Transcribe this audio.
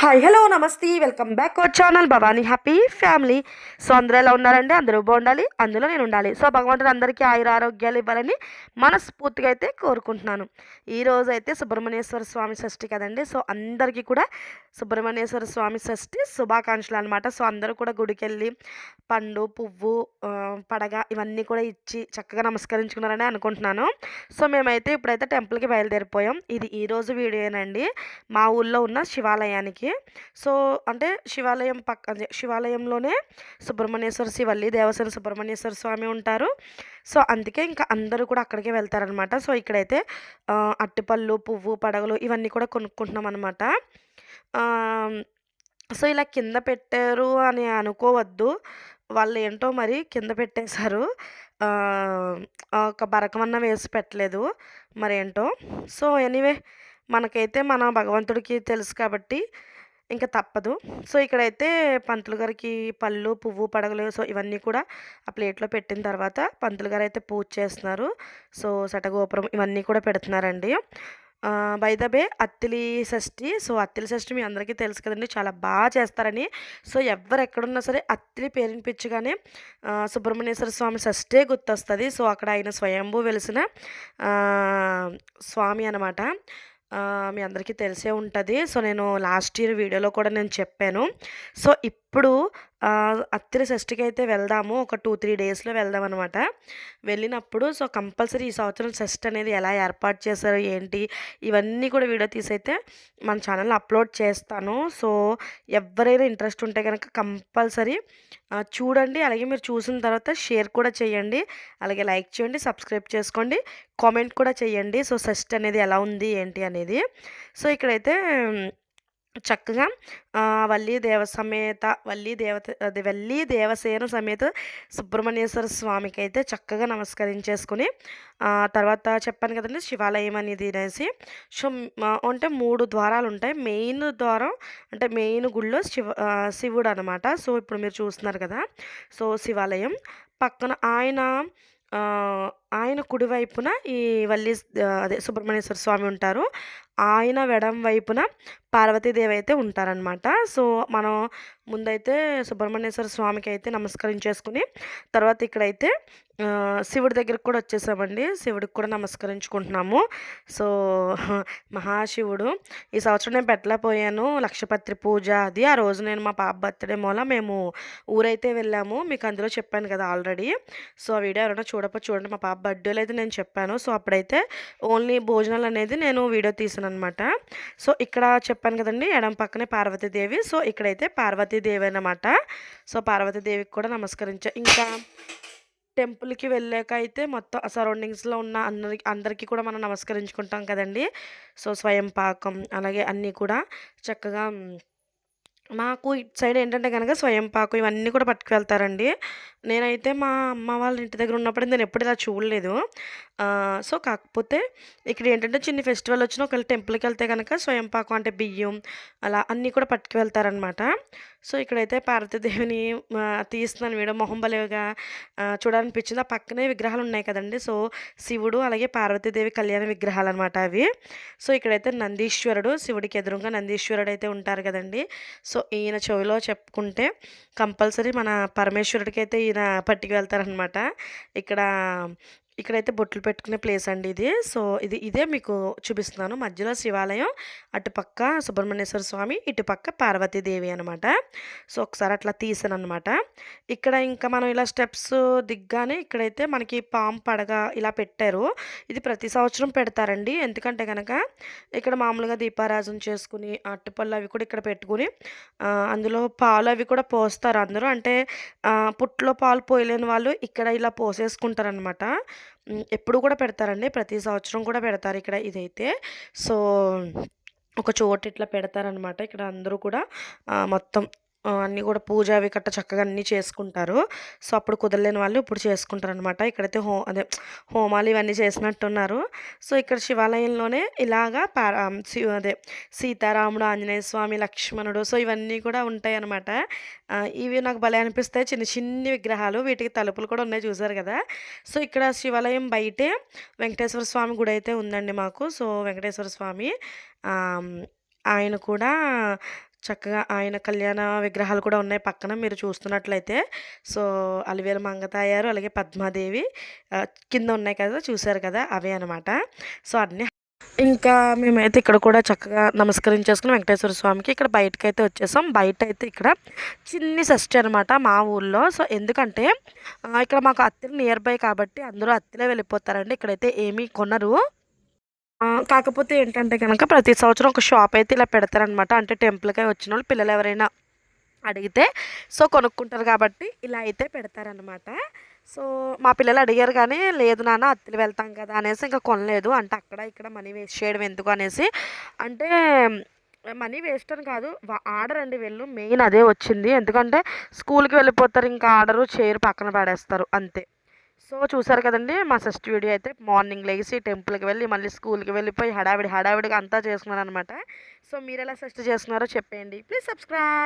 Hi hello నమస్తే welcome back our channel Bhavani happy family. So అందరూ ఎలా ఉన్నారండి? అందరూ బాగుండాలి, అందులో నేను ఉండాలి. సో భగవంతుడు అందరికీ ఆయుర ఆరోగ్యాలు ఇవ్వాలని మనస్ఫూర్తిగా అయితే కోరుకుంటున్నాను. ఈరోజు అయితే సుబ్రహ్మణ్యేశ్వర స్వామి షష్ఠి కదండి. సో అందరికీ కూడా సుబ్రహ్మణ్యేశ్వర స్వామి షష్ఠి శుభాకాంక్షలు అనమాట. సో అందరూ కూడా గుడికి వెళ్ళి పండు పువ్వు పడగ ఇవన్నీ కూడా ఇచ్చి చక్కగా నమస్కరించుకున్నారని అనుకుంటున్నాను. సో మేమైతే ఇప్పుడైతే టెంపుల్కి బయలుదేరిపోయాం. ఇది ఈరోజు వీడియోనండి. మా ఊళ్ళో ఉన్న శివాలయానికి. సో అంటే శివాలయం అదే శివాలయంలోనే సుబ్రహ్మణ్యేశ్వర వల్లి దేవసేన సుబ్రహ్మణ్యేశ్వర స్వామి ఉంటారు. సో అందుకే ఇంకా అందరూ కూడా అక్కడికే వెళ్తారనమాట. సో ఇక్కడైతే అట్టిపళ్ళు పువ్వు పడగలు ఇవన్నీ కూడా కొనుక్కుంటున్నాం అనమాట. సో ఇలా కింద పెట్టారు అని అనుకోవద్దు. వాళ్ళు ఏంటో మరి కింద పెట్టేశారు. ఒక బరకమన్నా వేసి పెట్టలేదు మరేంటో. సో ఎనీవే మనకైతే మన భగవంతుడికి తెలుసు కాబట్టి ఇంక తప్పదు. సో ఇక్కడైతే పంతులు గారికి పళ్ళు పువ్వు పడగలు సో ఇవన్నీ కూడా ఆ ప్లేట్లో పెట్టిన తర్వాత పంతులు గారు అయితే పూజ చేస్తున్నారు. సో శటగోపురం ఇవన్నీ కూడా పెడుతున్నారండి. By the way Attili Shashthi. So Attili షష్ఠి మీ అందరికీ తెలుసు కదండి, చాలా బాగా చేస్తారని. సో ఎవరు ఎక్కడున్నా సరే అత్తిలి పేరునిపించగానే సుబ్రహ్మణ్యేశ్వర స్వామి షష్ఠే గుర్తొస్తుంది. సో అక్కడ ఆయన స్వయంభూ వెలిసిన స్వామి అనమాట. మీ అందరికీ తెలిసే ఉంటుంది. సో నేను లాస్ట్ ఇయర్ వీడియోలో కూడా నేను చెప్పాను. సో ఇప్పుడు అత్తిలి షష్ఠికి అయితే వెళ్దాము. ఒక 2-3 డేస్లో వెళ్దాం అనమాట. వెళ్ళినప్పుడు సో కంపల్సరీ ఈ సంవత్సరం షష్ఠి అనేది ఎలా ఏర్పాటు చేశారు ఏంటి ఇవన్నీ కూడా వీడియో తీసైతే మన ఛానల్లో అప్లోడ్ చేస్తాను. సో ఎవరైనా ఇంట్రెస్ట్ ఉంటే కనుక కంపల్సరీ చూడండి. అలాగే మీరు చూసిన తర్వాత షేర్ కూడా చేయండి, అలాగే లైక్ చేయండి, సబ్స్క్రైబ్ చేసుకోండి, కామెంట్ కూడా చేయండి. సో షష్ఠి అనేది ఎలా ఉంది ఏంటి అనేది. సో ఇక్కడైతే చక్కగా వల్లీ దేవసేన సమేత సుబ్రహ్మణ్యేశ్వర స్వామికి అయితే చక్కగా నమస్కరించేసుకుని తర్వాత చెప్పాను కదండి శివాలయం అనేది అనేసి. సో అంటే 3 ద్వారాలు ఉంటాయి. మెయిన్ ద్వారం అంటే మెయిన్ గుళ్ళో శివుడు అనమాట. సో ఇప్పుడు మీరు చూస్తున్నారు కదా, సో శివాలయం పక్కన ఆయన కుడివైపున ఈ అదే సుబ్రహ్మణ్యేశ్వర స్వామి ఉంటారు. ఆయన ఎడమ వైపున పార్వతీదేవి అయితే ఉంటారనమాట. సో మనం ముందైతే సుబ్రహ్మణ్యేశ్వర స్వామికి అయితే నమస్కరించేసుకుని తర్వాత ఇక్కడైతే శివుడి దగ్గరికి కూడా వచ్చేసామండి. శివుడికి కూడా నమస్కరించుకుంటున్నాము. సో మహాశివుడు ఈ సంవత్సరం నేను పెట్టలేకపోయాను లక్షపత్రి పూజ అది. ఆ రోజు నేను మా పాప బర్త్డే మూల మేము ఊరైతే వెళ్ళాము. మీకు అందులో చెప్పాను కదా ఆల్రెడీ. సో ఆ వీడియో ఎవరైనా చూడండి. మా పాప బర్త్డేలో అయితే నేను చెప్పాను. సో అప్పుడైతే ఓన్లీ భోజనాలు అనేది నేను వీడియో తీసాను అనమాట. సో ఇక్కడ చెప్పాను కదండి ఎడం పక్కనే పార్వతీదేవి. సో ఇక్కడైతే పార్వతీదేవి అనమాట. సో పార్వతీదేవికి కూడా నమస్కరించా. ఇంకా టెంపుల్కి వెళ్ళాక అయితే మొత్తం సరౌండింగ్స్లో ఉన్న అందరికీ కూడా మనం నమస్కరించుకుంటాం కదండి. సో స్వయం పాకం అలాగే అన్నీ కూడా చక్కగా మాకు ఇటు సైడ్ ఏంటంటే కనుక స్వయం పాకం ఇవన్నీ కూడా పట్టుకువెళ్తారండి. నేనైతే మా అమ్మ వాళ్ళ ఇంటి దగ్గర ఉన్నప్పుడు నేను ఎప్పుడు ఇలా చూడలేదు. సో కాకపోతే ఇక్కడ ఏంటంటే చిన్న ఫెస్టివల్ వచ్చినా ఒకవేళ టెంపుల్కి వెళ్తే కనుక స్వయం పాకం అంటే బియ్యం అలా అన్నీ కూడా పట్టుకువెళ్తారనమాట. సో ఇక్కడైతే పార్వతీదేవిని తీస్తున్నాను వీడియో. మొహం బలేగా చూడాలనిపించింది. ఆ పక్కనే విగ్రహాలు ఉన్నాయి కదండి. సో శివుడు అలాగే పార్వతీదేవి కళ్యాణ విగ్రహాలు అనమాట అవి. సో ఇక్కడైతే నందీశ్వరుడు, శివుడికి ఎదురుగా నందీశ్వరుడు అయితే ఉంటారు కదండి. సో ఈయన చెవిలో చెప్పుకుంటే కంపల్సరీ మన పరమేశ్వరుడికి అయితే ఈయన పట్టుకు వెళ్తారనమాట. ఇక్కడైతే బొట్లు పెట్టుకునే ప్లేస్ అండి ఇది. సో ఇదే మీకు చూపిస్తున్నాను. మధ్యలో శివాలయం, అటుపక్క సుబ్రహ్మణ్యేశ్వర స్వామి, ఇటుపక్క పార్వతీదేవి అనమాట. సో ఒకసారి అట్లా తీసాను అనమాట. ఇక్కడ ఇంకా మనం ఇలా స్టెప్స్ దిగ్గానే ఇక్కడైతే మనకి పాము పడగ ఇలా పెట్టారు. ఇది ప్రతి సంవత్సరం పెడతారండి. ఎందుకంటే కనుక ఇక్కడ మామూలుగా దీపారాజన చేసుకుని అరటిపళ్ళు అవి కూడా ఇక్కడ పెట్టుకుని అందులో పాలు అవి కూడా పోస్తారు అందరూ. అంటే పుట్లో పాలు పోయలేని వాళ్ళు ఇక్కడ ఇలా పోసేసుకుంటారనమాట. ఎప్పుడు కూడా పెడతారండి, ప్రతి సంవత్సరం కూడా పెడతారు ఇక్కడ ఇదైతే. సో ఒక చోట ఇట్లా పెడతారనమాట. ఇక్కడ అందరూ కూడా మొత్తం అన్నీ కూడా పూజ అవి కట్ట చక్కగా అన్నీ చేసుకుంటారు. సో అప్పుడు కుదరలేని వాళ్ళు ఇప్పుడు చేసుకుంటారనమాట. ఇక్కడైతే హోమాలు ఇవన్నీ చేసినట్టున్నారు. సో ఇక్కడ శివాలయంలోనే ఇలాగా అదే సీతారాముడు, ఆంజనేయ స్వామి, లక్ష్మణుడు సో ఇవన్నీ కూడా ఉంటాయి అనమాట. ఇవి నాకు భలే అనిపిస్తాయి. చిన్ని విగ్రహాలు, వీటికి తలుపులు కూడా ఉన్నాయి చూసారు కదా. సో ఇక్కడ శివాలయం బయటే వెంకటేశ్వర స్వామి గుడి అయితే ఉందండి మాకు. సో వెంకటేశ్వర స్వామి ఆయన కూడా చక్కగా ఆయన కళ్యాణ విగ్రహాలు కూడా ఉన్నాయి పక్కన మీరు చూస్తున్నట్లయితే. సో, అలివేలు మంగతాయారు, అలాగే పద్మాదేవి కింద ఉన్నాయి కదా! చూసారు కదా! అవే అనమాట. సో, అన్నీ ఇంకా మేమైతే ఇక్కడ కూడా చక్కగా నమస్కరించేసుకొని వెంకటేశ్వర స్వామికి ఇక్కడ బయటకైతే వచ్చేసాం. బయటైతే ఇక్కడ చిన్ని షష్ఠి అనమాట మా ఊర్లో. సో, ఎందుకంటే ఇక్కడ మాకు అత్తిలి నియర్ బై కాబట్టి అందరూ అత్తిలే వెళ్ళిపోతారండి. ఇక్కడైతే ఏమీ కొనరు. కాకపోతే ఏంటంటే గనక ప్రతి సంవత్సరం ఒక షాప్ అయితే ఇలా పెడతారనమాట. అంటే టెంపుల్‌కై వచ్చినోళ్ళు పిల్లలు ఎవరైనా అడిగితే సో, కొనుక్కుంటారు కాబట్టి ఇలా అయితే పెడతారనమాట. సో, మా పిల్లలు అడిగారు కానీ, "లేదు నాన్న అత్తిలి వెళ్తాం కదా!" అనేసి ఇంక కొనలేదు. అంటే అక్కడ ఇక్కడ మనీ వేస్ట్ చేయడం ఎందుకు అనేసి. అంటే మనీ వేస్ట్ అని కాదు. ఆడరండి వీళ్ళు. మెయిన్ అదే వచ్చింది. ఎందుకంటే స్కూల్‌కి వెళ్ళిపోతారు. ఇంకా ఆడరు, చేయరు, పక్కన పడేస్తారు అంతే. సో, చూసారు కదండీ! మా షష్ఠి వీడియో అయితే మార్నింగ్ లెగిసి టెంపుల్‌కి వెళ్ళి, మళ్ళీ స్కూల్‌కి వెళ్ళిపోయి హడావిడిగా అంతా చేసుకున్నాననమాట. సో, మీరెలా షష్ఠి చేసుకున్నారో చెప్పేయండి. Please subscribe.